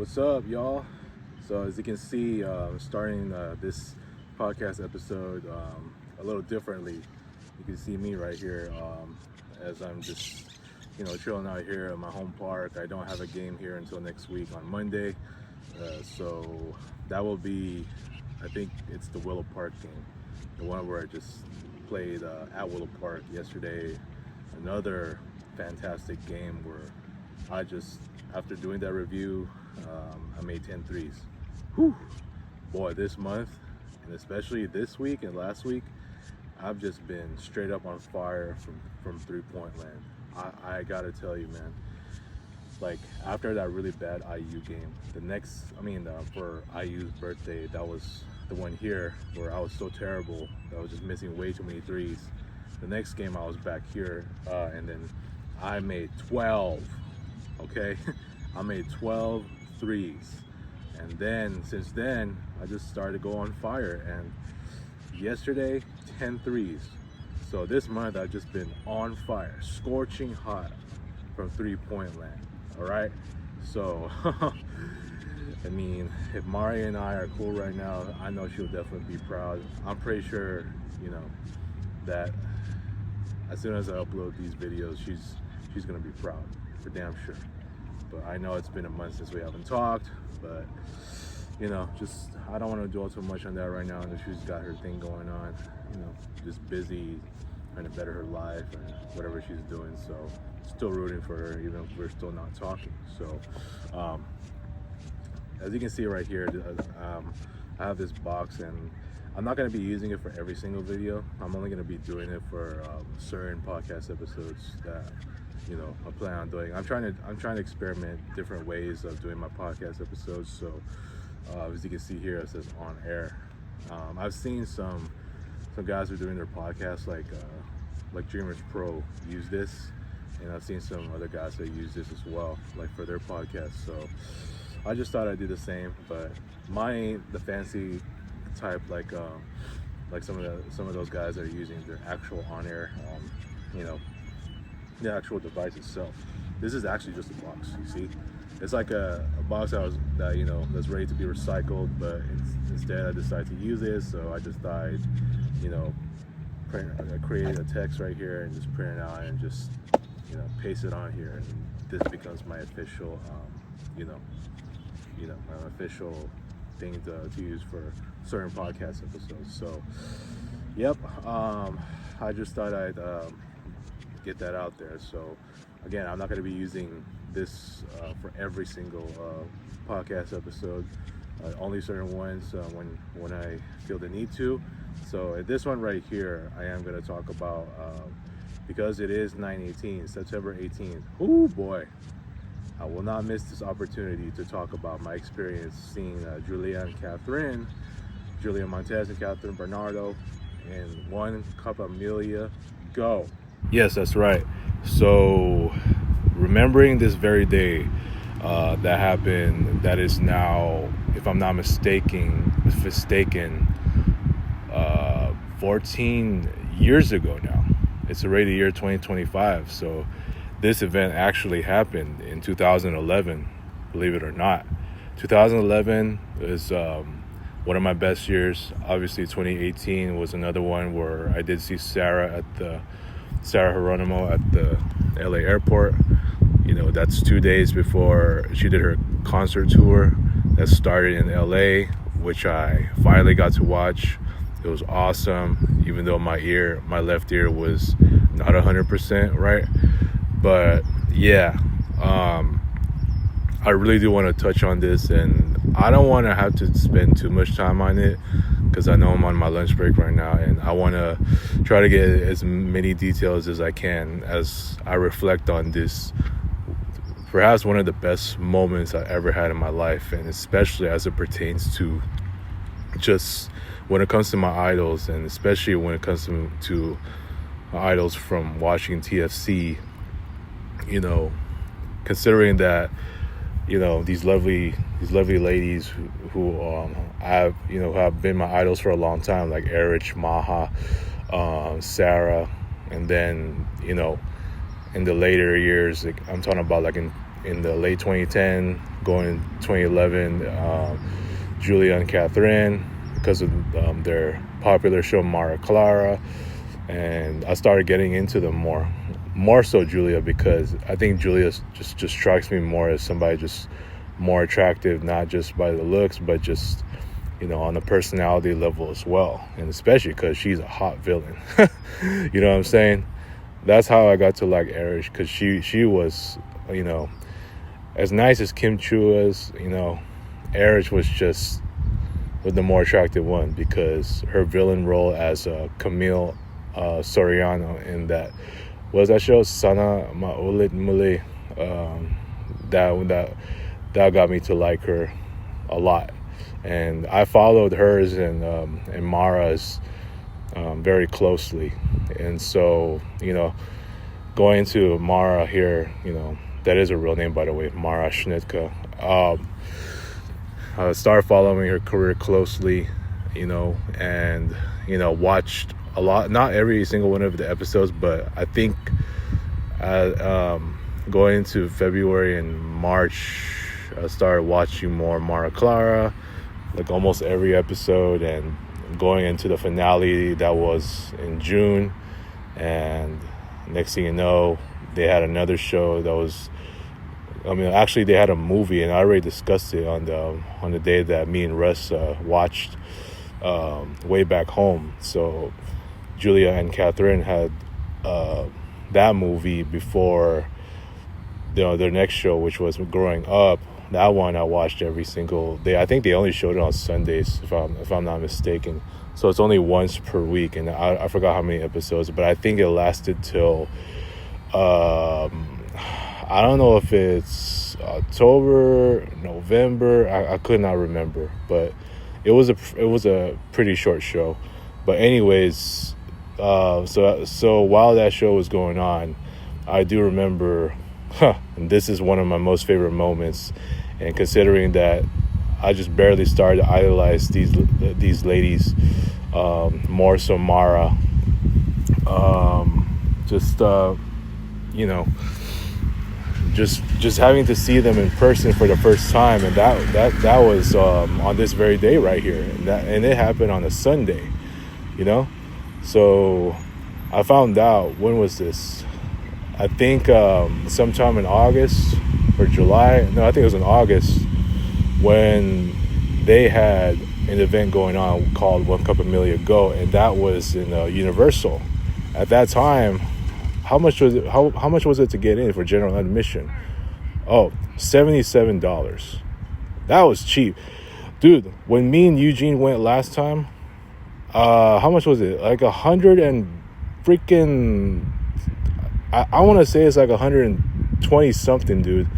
What's up, y'all? So as you can see, starting this podcast episode a little differently. You can see me right here as I'm just, chilling out here at my home park. I don't have a game here until next week on Monday. So that will be, I think it's the Willow Park game. The one where I just played at Willow Park yesterday. Another fantastic game where I just, after doing that review, I made 10 threes. Whew. Boy, this month, and especially this week and last week, I've just been straight up on fire from three-point land. I gotta tell you, man, like after that really bad IU game, for IU's birthday, that was the one here where I was so terrible that I was just missing way too many threes. The next game I was back here, and then I made 12, okay? I made 12 threes. And then, since then, I just started to go on fire. And yesterday, 10 threes. So this month, I've just been on fire, scorching hot from three-point land, all right? So, I mean, if Mari and I are cool right now, I know she'll definitely be proud. I'm pretty sure, that as soon as I upload these videos, she's gonna be proud, for damn sure. But I know it's been a month since we haven't talked, but just I don't want to dwell too much on that right now. And she's got her thing going on, just busy trying to better her life and whatever she's doing. So still rooting for her, even if we're still not talking. So as you can see right here, I have this box, and I'm not going to be using it for every single video. I'm only going to be doing it for certain podcast episodes that I plan on doing. I'm trying to experiment different ways of doing my podcast episodes. So as you can see here, it says on air. I've seen some guys who are doing their podcasts like Dreamers Pro use this, and I've seen some other guys that use this as well, like for their podcast. So I just thought I'd do the same, but mine ain't the fancy type like some of those guys that are using their actual on air, the actual device itself. This is actually just a box. You see, it's like a box that's ready to be recycled, but instead I decided to use it. So I just thought I created a text right here and just print it out and just paste it on here, and this becomes my official my official thing to use for certain podcast episodes. So yep, I just thought I'd get that out there. So again, I'm not going to be using this for every single podcast episode, only certain ones when I feel the need to. So this one right here, I am going to talk about because it is 9/18, September 18th. Oh boy, I will not miss this opportunity to talk about my experience seeing Julia Montes and Kathryn Bernardo in One Kapamilya Go. Yes, that's right. So remembering this very day that happened, that is now, if I'm not mistaken, 14 years ago now. It's already the year 2025. So this event actually happened in 2011, believe it or not. 2011 is one of my best years. Obviously 2018 was another one where I did see Sarah Geronimo at the LA airport. That's 2 days before she did her concert tour that started in LA, which I finally got to watch. It was awesome, even though my left ear was not 100% right. But yeah, I really do want to touch on this, and I don't want to have to spend too much time on it because I know I'm on my lunch break right now, and I want to try to get as many details as I can as I reflect on this, perhaps one of the best moments I ever had in my life, and especially as it pertains to just when it comes to my idols, and especially when it comes to my idols from watching TFC, considering that, these lovely ladies who have been my idols for a long time, like Erich, Maha, Sarah, and then, in the later years, like I'm talking about like in in the late 2010, going 2011, Julia and Kathryn, because of their popular show Mara Clara. And I started getting into them more so Julia, because I think Julia just strikes me more as somebody just more attractive, not just by the looks, but just, on the personality level as well. And especially because she's a hot villain. You know what I'm saying? That's how I got to like Erish, because she was, as nice as Kim Chu was, Erish was the more attractive one, because her villain role as Camille Soriano in that show, Sana Maulit Mule, that got me to like her a lot. And I followed hers and Mara's very closely. And so, going into Mara here, that is a real name, by the way, Mara Schnitka. I started following her career closely, and, watched a lot, not every single one of the episodes, but I think going into February and March, I started watching more Mara Clara, like almost every episode, and going into the finale that was in June. And next thing you know, they had another show that was, actually they had a movie, and I already discussed it on the day that me and Russ watched Way Back Home. So Julia and Kathryn had that movie before their next show, which was Growing Up. That one I watched every single day. I think they only showed it on Sundays, if I'm not mistaken. So it's only once per week, and I forgot how many episodes, but I think it lasted till I don't know if it's October, November. I could not remember, but it was a pretty short show. But anyways, so while that show was going on, I do remember, and this is one of my most favorite moments. And considering that I just barely started to idolize these ladies, more so Mara, just having to see them in person for the first time, and that was on this very day right here, and it happened on a Sunday, So I found out, when was this? I think sometime in August or July. No, I think it was in August, when they had an event going on called One Kapamilya Go, and that was in Universal. At that time, how much was it? How much was it to get in for general admission? Oh, $77. That was cheap, dude. When me and Eugene went last time, how much was it? Like 100 and freaking. I want to say it's like 120 something, dude.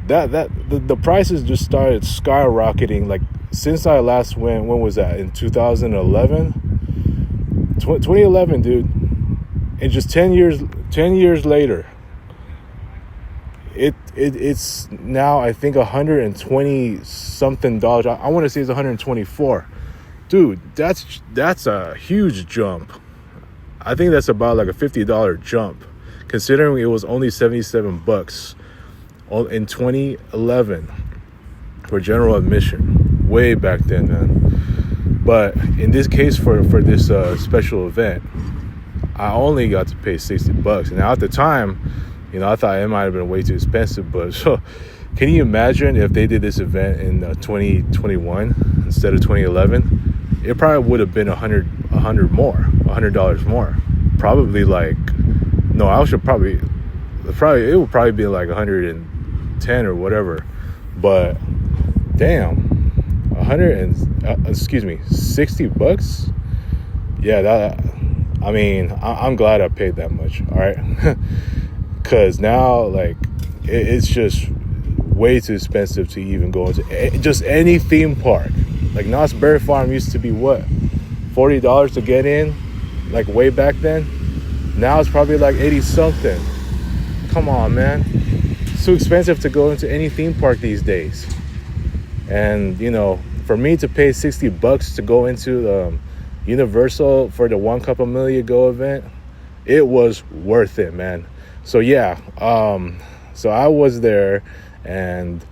The prices just started skyrocketing. Like since I last went, when was that? In 2011, 2011, dude. And just 10 years later, it's now I think 120 something dollars. I want to say it's 124, dude. That's a huge jump. I think that's about like a $50 jump, considering it was only $77 in 2011 for general admission, way back then, man. But in this case, for this special event, I only got to pay $60. And at the time, I thought it might have been way too expensive. But so, can you imagine if they did this event in 2021 instead of 2011? It probably would have been $100 more. Probably like, no, it would probably be like 110 or whatever. But damn, $60. Yeah, I'm glad I paid that much. All right, because now like it's just way too expensive to even go into just any theme park. Like Knott's Berry Farm used to be what, $40 to get in, like way back then. Now it's probably like 80 something. Come on, man. It's too expensive to go into any theme park these days. And, for me to pay $60 to go into Universal for the One Kapamilya Go event, it was worth it, man. So, yeah. So I was there, and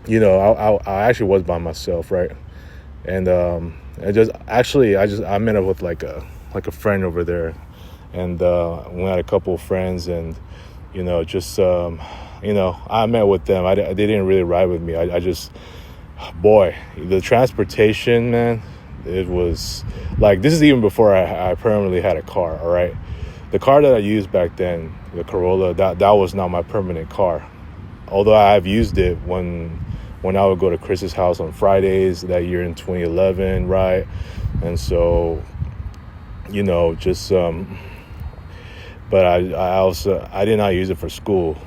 I actually was by myself, right? And I met up with like a friend over there, and we had a couple of friends, and I met with them. They didn't really ride with me. I just, boy, the transportation, man, it was like, this is even before I permanently had a car. All right, the car that I used back then, the Corolla, that was not my permanent car, although I've used it when I would go to Chris's house on Fridays that year in 2011, right? And so, but I did not use it for school.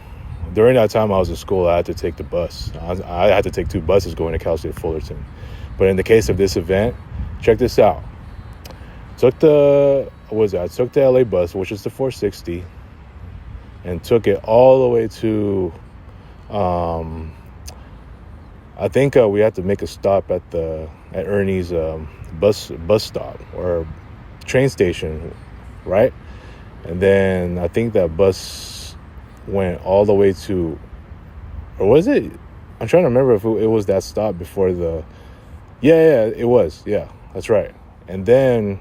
During that time I was in school, I had to take the bus. I had to take 2 buses going to Cal State Fullerton. But in the case of this event, check this out. I took the LA bus, which is the 460, and took it all the way to, I think we had to make a stop at Ernie's bus stop or train station, right? And then I think that bus went all the way to, or was it? I'm trying to remember if it was that stop before yeah, it was. Yeah, that's right. And then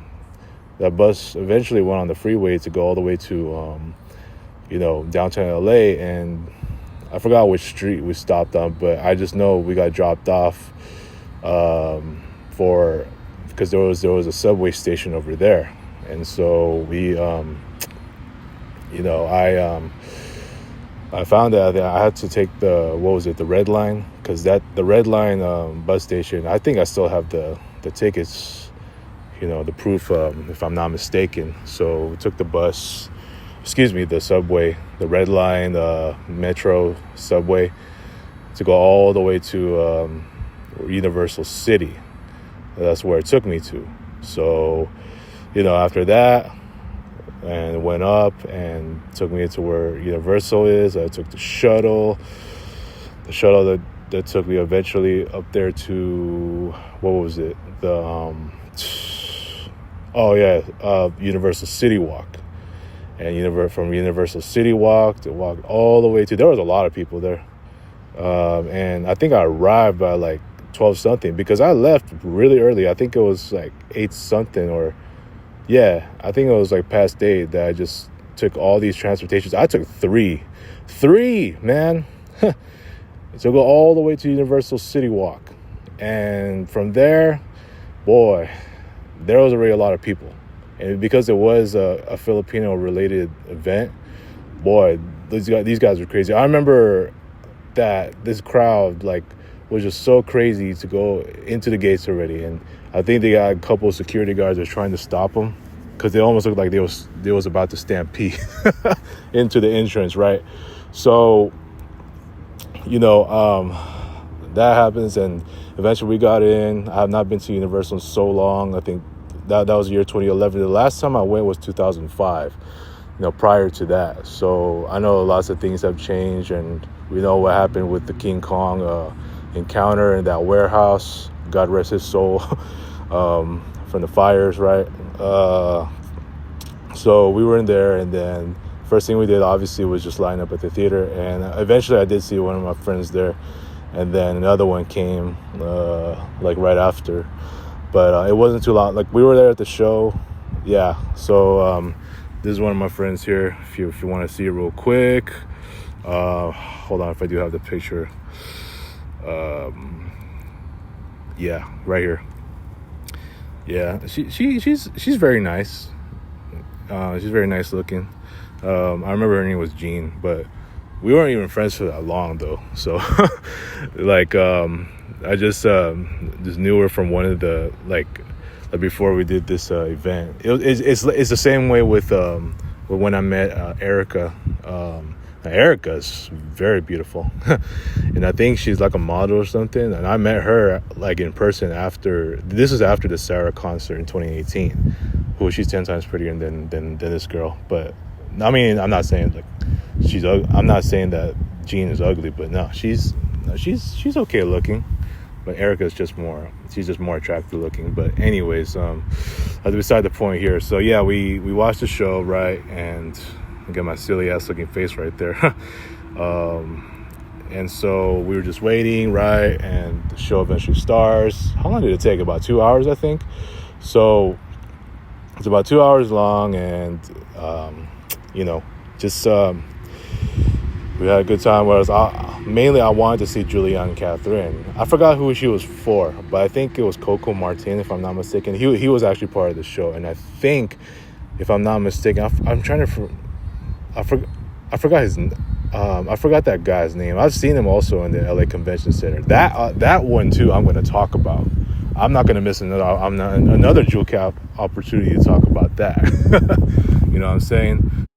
that bus eventually went on the freeway to go all the way to, downtown LA. And I forgot which street we stopped on, but I just know we got dropped off because there was a subway station over there. And so we, I found out that I had to take the Red Line, because the Red Line bus station, I think I still have the tickets, the proof, if I'm not mistaken. So we took the subway, the Red Line, Metro subway, to go all the way to Universal City. That's where it took me to. So, after that, and it went up and took me to where Universal is. I took the shuttle that took me eventually up there to, what was it? Universal City Walk. And from Universal City Walk to walk all the way to, there was a lot of people there. And I think I arrived by like 12 something, because I left really early. I think it was like 8 something, or yeah, I think it was like past 8 that I just took all these transportations. I took three, man. So go all the way to Universal City Walk. And from there, boy, there was already a lot of people. And because it was a Filipino-related event, boy, these guys were crazy. I remember that this crowd, like, was just so crazy to go into the gates already. And I think they got a couple of security guards that were trying to stop them, because they almost looked like they was about to stampede into the entrance, right? So, that happens, and eventually we got in. I have not been to Universal in so long. I think that was the year 2011. The last time I went was 2005, prior to that. So I know lots of things have changed, and we know what happened with the King Kong encounter in that warehouse. God rest his soul, from the fires, right? So we were in there, and then first thing we did obviously was just line up at the theater, and eventually I did see one of my friends there, and then another one came like right after, but it wasn't too long. Like, we were there at the show. Yeah, so this is one of my friends here, if you want to see it real quick. Hold on, if I do have the picture. Yeah, right here. Yeah, she's very nice. She's very nice looking. I remember her name was Jean, but we weren't even friends for that long though. So like, I just knew her from one of the, like before we did this event. It's the same way with when I met Erica. Erica's very beautiful. And I think she's like a model or something. And I met her like in person after the Sarah concert in 2018. Who she's 10 times prettier than this girl. But I mean, I'm not saying like I'm not saying that Jean is ugly, but no, she's okay looking. But Erica's just more attractive looking. But anyways, that's beside the point here. So yeah, we watched the show, right? And I got my silly ass looking face right there. And so we were just waiting, right? And the show eventually starts. How long did it take? About 2 hours, I think. So it's about 2 hours long, and just we had a good time. Whereas mainly I wanted to see Julia and Kathryn. I forgot who she was for, but I think it was Coco Martin, if I'm not mistaken. He was actually part of the show, and I think, if I'm not mistaken, I'm trying to. I forgot his. I forgot that guy's name. I've seen him also in the LA Convention Center. That one too, I'm going to talk about. I'm not going to miss another Jewel Cap opportunity to talk about that. You know what I'm saying?